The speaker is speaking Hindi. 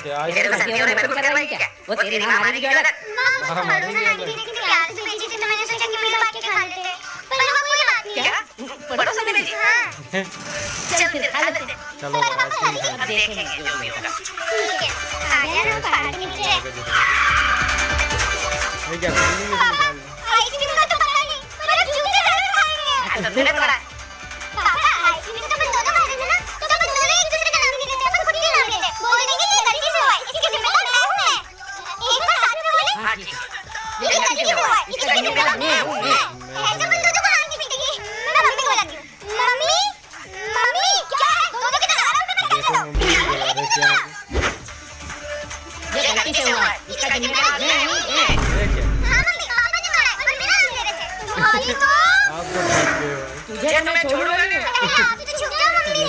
क्या आज तेरे को सर्दियों में मेरे को करवाएगी क्या? वो तेरी मां मारेगी जो अलग। हाँ मारेगी अलग। लेकिन प्यार से भेजी थी तो मैंने सोचा कि मिल बात के खा लेते हैं। पर वो कोई बात नहीं है। क्या? भरोसा नहीं भेजी? हां चल फिर खा लेते हैं। चलो आइसक्रीम खा अब देखेंगे जो भी होगा। ठीक है आ गया ना पार्टी नीचे ये क्या खानी है निकाल आइसक्रीम का तो पता नहीं पर अब जूते जरूर खाएंगे। तो तूने तो करा। पापा आइसक्रीम तो अपन दोनों खा रहे थे ना तो अपन दोनों एक दूसरे का नाम नहीं लेते अपन खुद ही नाम लेते बोल देंगे ये गलती से हुआ है इसकी जिम्मेदार मैं हूं मैं एक बार साथ में बोले हाँ ठीक है। ये गलती से हुआ है इसकी जिम्मेदार मैं हूं मैं ऐसे अपन दोनों को आंटी पीटेगी मैं मम्मी को बुलाती हूं मम्मी मम्मी क्या है दोनों की तरह आराम से बैठ देखो मम्मी बुला रहे क्या ये गलती से हुआ है इसका जिम्मेदार मैं हूँ। है क्या हां मम्मी पापा ने मारा है और मेरा नाम ले रहे थे भाई तो आप तो ठीक हो तुझे तो मैं छोड़ूंगा नहीं। आप तो छुप जाओ मम्मी